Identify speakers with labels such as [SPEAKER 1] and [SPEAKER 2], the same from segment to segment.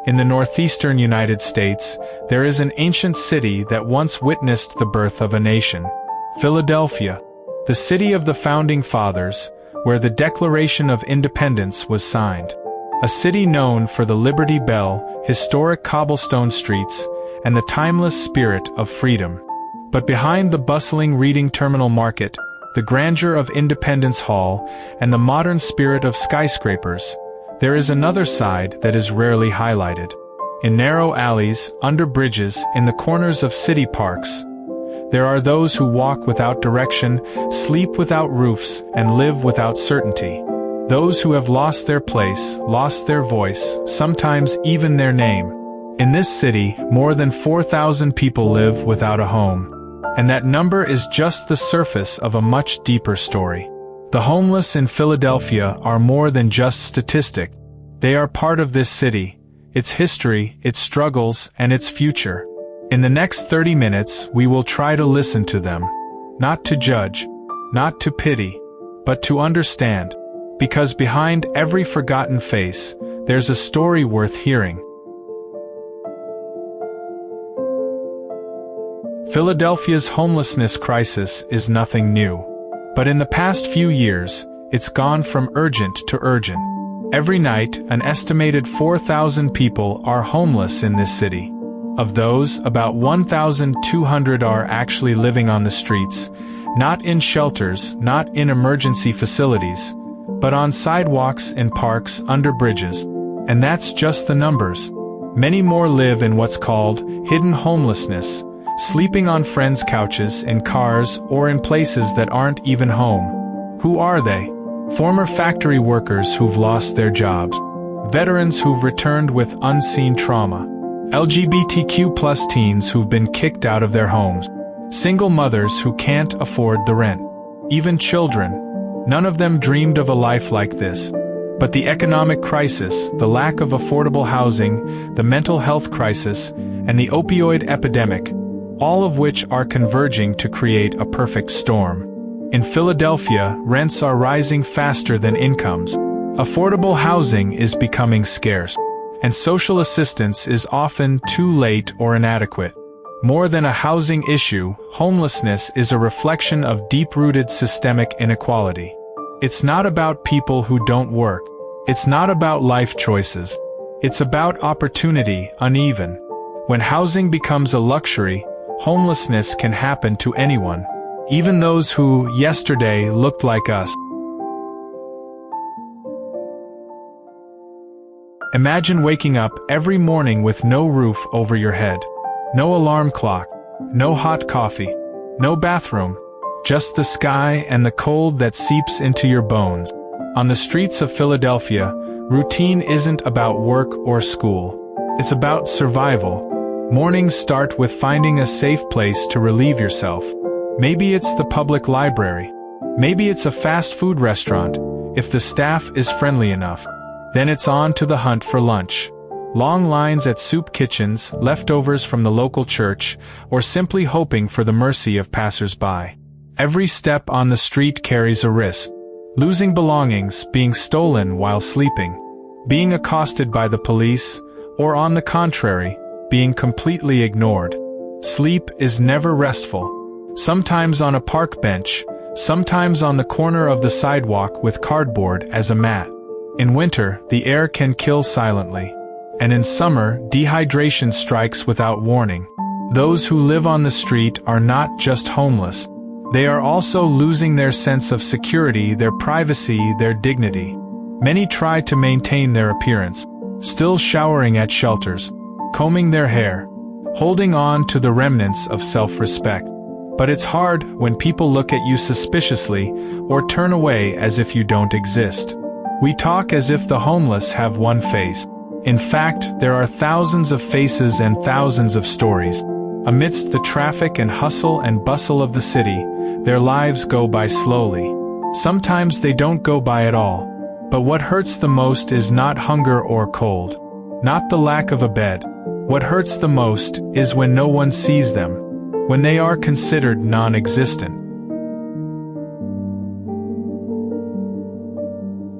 [SPEAKER 1] In the northeastern United States, there is an ancient city that once witnessed the birth of a nation. Philadelphia, the city of the Founding Fathers, where the Declaration of Independence was signed. A city known for the Liberty Bell, historic cobblestone streets, and the timeless spirit of freedom. But behind the bustling Reading Terminal Market, the grandeur of Independence Hall, and the modern spirit of skyscrapers, there is another side that is rarely highlighted. In narrow alleys, under bridges, in the corners of city parks, there are those who walk without direction, sleep without roofs, and live without certainty. Those who have lost their place, lost their voice, sometimes even their name. In this city, more than 4,000 people live without a home. And that number is just the surface of a much deeper story. The homeless in Philadelphia are more than just statistics. They are part of this city, its history, its struggles, and its future. In the next 30 minutes, we will try to listen to them. Not to judge, not to pity, but to understand. Because behind every forgotten face, there's a story worth hearing. Philadelphia's homelessness crisis is nothing new. But in the past few years, it's gone from urgent to urgent. Every night, an estimated 4,000 people are homeless in this city. Of those, about 1,200 are actually living on the streets, not in shelters, not in emergency facilities, but on sidewalks, in parks, under bridges. And that's just the numbers. Many more live in what's called hidden homelessness, sleeping on friends' couches, in cars, or in places that aren't even home. Who are they? Former factory workers who've lost their jobs. Veterans who've returned with unseen trauma. LGBTQ+ teens who've been kicked out of their homes. Single mothers who can't afford the rent. Even children. None of them dreamed of a life like this. But the economic crisis, the lack of affordable housing, the mental health crisis, and the opioid epidemic, all of which are converging to create a perfect storm. In Philadelphia, rents are rising faster than incomes. Affordable housing is becoming scarce. And social assistance is often too late or inadequate. More than a housing issue, homelessness is a reflection of deep-rooted systemic inequality. It's not about people who don't work. It's not about life choices. It's about opportunity, uneven. When housing becomes a luxury, homelessness can happen to anyone, even those who, yesterday, looked like us. Imagine waking up every morning with no roof over your head, no alarm clock, no hot coffee, no bathroom, just the sky and the cold that seeps into your bones. On the streets of Philadelphia, routine isn't about work or school. It's about survival. Mornings start with finding a safe place to relieve yourself. Maybe it's the public library. Maybe it's a fast food restaurant, if the staff is friendly enough. Then it's on to the hunt for lunch. Long lines at soup kitchens, leftovers from the local church, or simply hoping for the mercy of passers-by. Every step on the street carries a risk. Losing belongings, being stolen while sleeping, being accosted by the police, or on the contrary, being completely ignored. Sleep is never restful. Sometimes on a park bench, sometimes on the corner of the sidewalk with cardboard as a mat. In winter, the air can kill silently. And in summer, dehydration strikes without warning. Those who live on the street are not just homeless. They are also losing their sense of security, their privacy, their dignity. Many try to maintain their appearance, still showering at shelters, combing their hair, holding on to the remnants of self-respect. But it's hard when people look at you suspiciously or turn away as if you don't exist. We talk as if the homeless have one face. In fact, there are thousands of faces and thousands of stories. Amidst the traffic and hustle and bustle of the city, their lives go by slowly. Sometimes they don't go by at all. But what hurts the most is not hunger or cold, not the lack of a bed. What hurts the most is when no one sees them, when they are considered non-existent.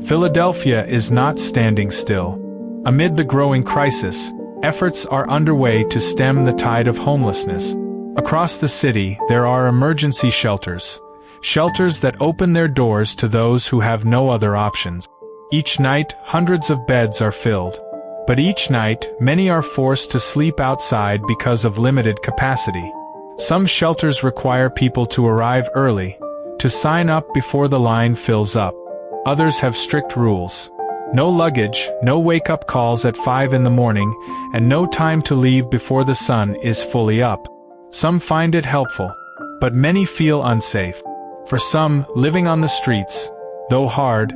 [SPEAKER 1] Philadelphia is not standing still. Amid the growing crisis, efforts are underway to stem the tide of homelessness. Across the city, there are emergency shelters that open their doors to those who have no other options. Each night, hundreds of beds are filled. But each night, many are forced to sleep outside because of limited capacity. Some shelters require people to arrive early, to sign up before the line fills up. Others have strict rules. No luggage, no wake-up calls at 5 in the morning, and no time to leave before the sun is fully up. Some find it helpful, but many feel unsafe. For some, living on the streets, though hard,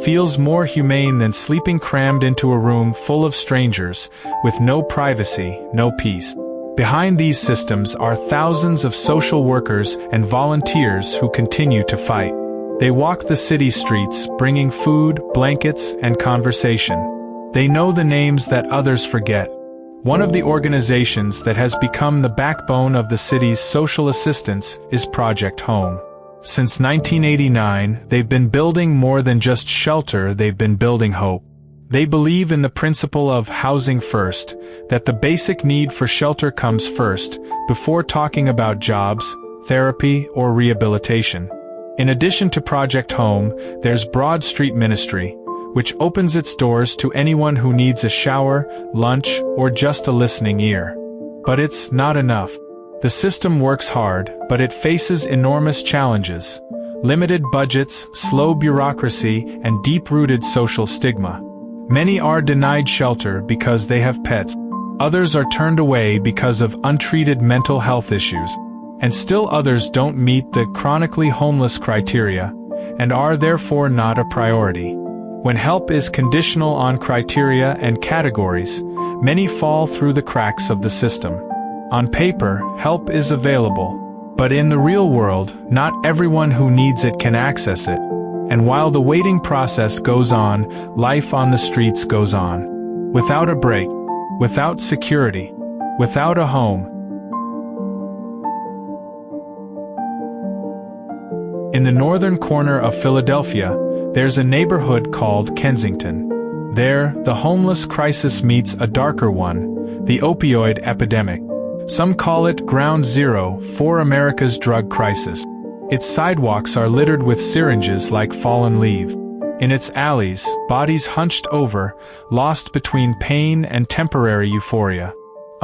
[SPEAKER 1] feels more humane than sleeping crammed into a room full of strangers, with no privacy, no peace. Behind these systems are thousands of social workers and volunteers who continue to fight. They walk the city streets, bringing food, blankets, and conversation. They know the names that others forget. One of the organizations that has become the backbone of the city's social assistance is Project Home. Since 1989, they've been building more than just shelter, they've been building hope. They believe in the principle of housing first, that the basic need for shelter comes first, before talking about jobs, therapy, or rehabilitation. In addition to Project Home, there's Broad Street Ministry, which opens its doors to anyone who needs a shower, lunch, or just a listening ear. But it's not enough. The system works hard, but it faces enormous challenges: limited budgets, slow bureaucracy, and deep-rooted social stigma. Many are denied shelter because they have pets. Others are turned away because of untreated mental health issues. And still others don't meet the chronically homeless criteria, and are therefore not a priority. When help is conditional on criteria and categories, many fall through the cracks of the system. On paper, help is available, but in the real world, not everyone who needs it can access it. And while the waiting process goes on, life on the streets goes on. Without a break, without security, without a home. In the northern corner of Philadelphia, there's a neighborhood called Kensington. There, the homeless crisis meets a darker one, the opioid epidemic. Some call it Ground Zero for America's drug crisis. Its sidewalks are littered with syringes like fallen leaves. In its alleys, bodies hunched over, lost between pain and temporary euphoria.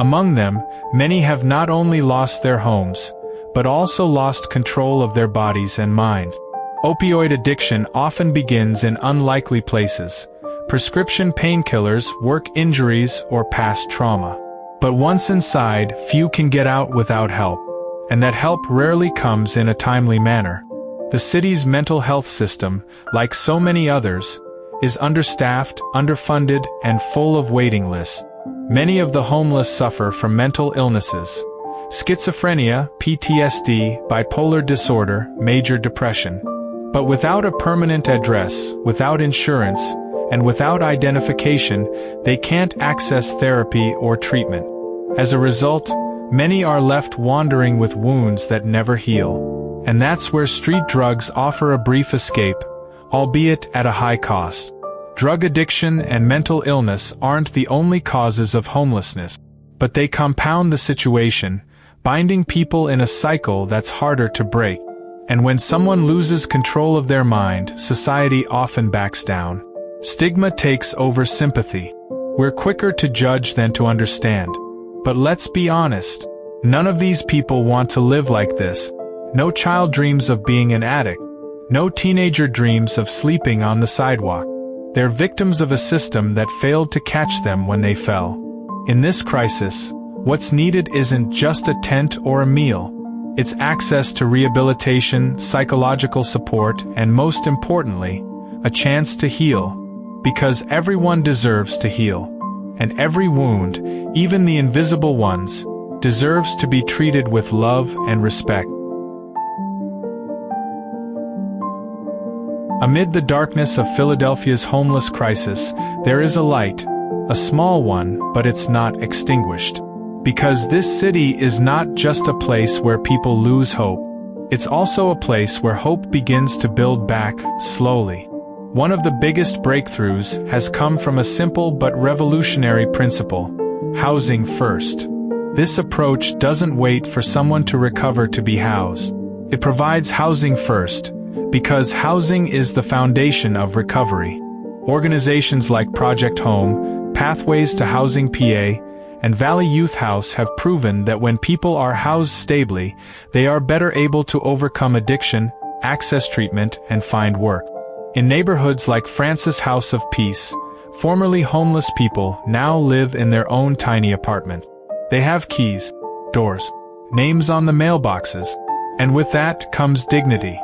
[SPEAKER 1] Among them, many have not only lost their homes, but also lost control of their bodies and mind. Opioid addiction often begins in unlikely places: prescription painkillers, work injuries, or past trauma. But once inside, few can get out without help, and that help rarely comes in a timely manner. The city's mental health system, like so many others, is understaffed, underfunded, and full of waiting lists. Many of the homeless suffer from mental illnesses: schizophrenia, PTSD, bipolar disorder, major depression. But without a permanent address, without insurance, and without identification, they can't access therapy or treatment. As a result, many are left wandering with wounds that never heal. And that's where street drugs offer a brief escape, albeit at a high cost. Drug addiction and mental illness aren't the only causes of homelessness, but they compound the situation, binding people in a cycle that's harder to break. And when someone loses control of their mind, society often backs down. Stigma takes over sympathy. We're quicker to judge than to understand. But let's be honest, none of these people want to live like this. No child dreams of being an addict. No teenager dreams of sleeping on the sidewalk. They're victims of a system that failed to catch them when they fell. In this crisis, what's needed isn't just a tent or a meal. It's access to rehabilitation, psychological support, and most importantly, a chance to heal. Because everyone deserves to heal. And every wound, even the invisible ones, deserves to be treated with love and respect. Amid the darkness of Philadelphia's homeless crisis, there is a light, a small one, but it's not extinguished. Because this city is not just a place where people lose hope. It's also a place where hope begins to build back, slowly. One of the biggest breakthroughs has come from a simple but revolutionary principle: housing first. This approach doesn't wait for someone to recover to be housed. It provides housing first, because housing is the foundation of recovery. Organizations like Project Home, Pathways to Housing PA, and Valley Youth House have proven that when people are housed stably, they are better able to overcome addiction, access treatment, and find work. In neighborhoods like Francis House of Peace, formerly homeless people now live in their own tiny apartment. They have keys, doors, names on the mailboxes, and with that comes dignity.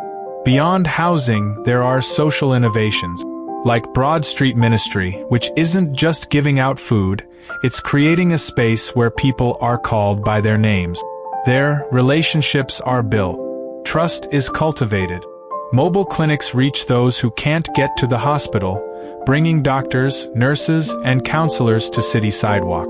[SPEAKER 1] Beyond housing, there are social innovations, like Broad Street Ministry, which isn't just giving out food, it's creating a space where people are called by their names. There, relationships are built. Trust is cultivated. Mobile clinics reach those who can't get to the hospital, bringing doctors, nurses, and counselors to city sidewalk.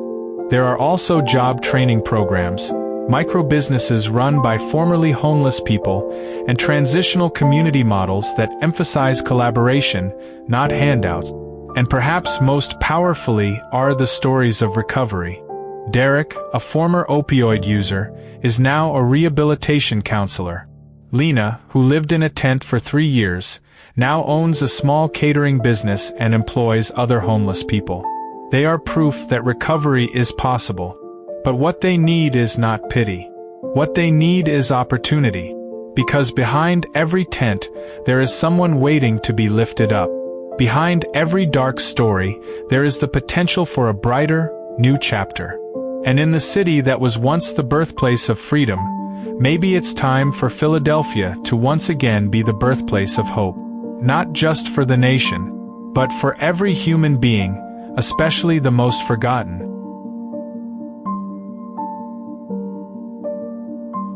[SPEAKER 1] There are also job training programs, micro-businesses run by formerly homeless people, and transitional community models that emphasize collaboration, not handouts. And perhaps most powerfully are the stories of recovery. Derek, a former opioid user, is now a rehabilitation counselor. Lena, who lived in a tent for 3 years, now owns a small catering business and employs other homeless people. They are proof that recovery is possible. But what they need is not pity. What they need is opportunity. Because behind every tent, there is someone waiting to be lifted up. Behind every dark story, there is the potential for a brighter, new chapter. And in the city that was once the birthplace of freedom, maybe it's time for Philadelphia to once again be the birthplace of hope. Not just for the nation, but for every human being, especially the most forgotten.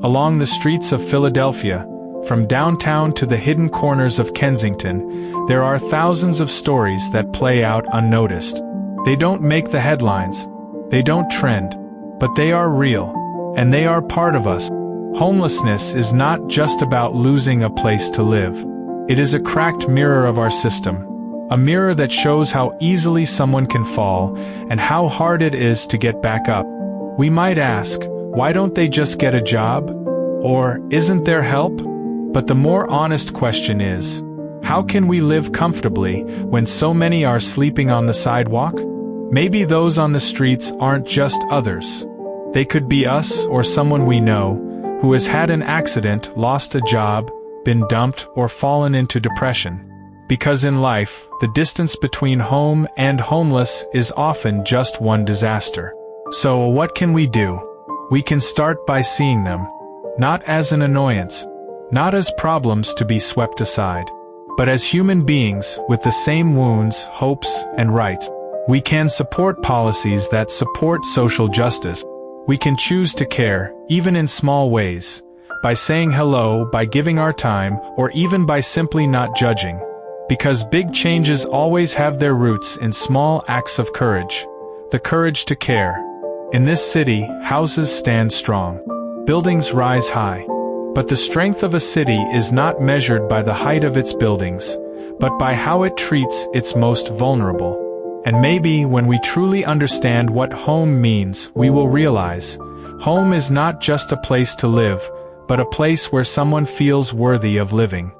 [SPEAKER 1] Along the streets of Philadelphia, from downtown to the hidden corners of Kensington, there are thousands of stories that play out unnoticed. They don't make the headlines, they don't trend, but they are real, and they are part of us. Homelessness is not just about losing a place to live. It is a cracked mirror of our system, a mirror that shows how easily someone can fall and how hard it is to get back up. We might ask, why don't they just get a job? Or, isn't there help? But the more honest question is, how can we live comfortably when so many are sleeping on the sidewalk? Maybe those on the streets aren't just others. They could be us or someone we know, who has had an accident, lost a job, been dumped, or fallen into depression. Because in life, the distance between home and homeless is often just one disaster. So what can we do? We can start by seeing them, not as an annoyance, not as problems to be swept aside, but as human beings with the same wounds, hopes, and rights. We can support policies that support social justice. We can choose to care, even in small ways, by saying hello, by giving our time, or even by simply not judging. Because big changes always have their roots in small acts of courage, the courage to care. In this city, houses stand strong, buildings rise high. But the strength of a city is not measured by the height of its buildings, but by how it treats its most vulnerable. And maybe when we truly understand what home means, we will realize, home is not just a place to live, but a place where someone feels worthy of living.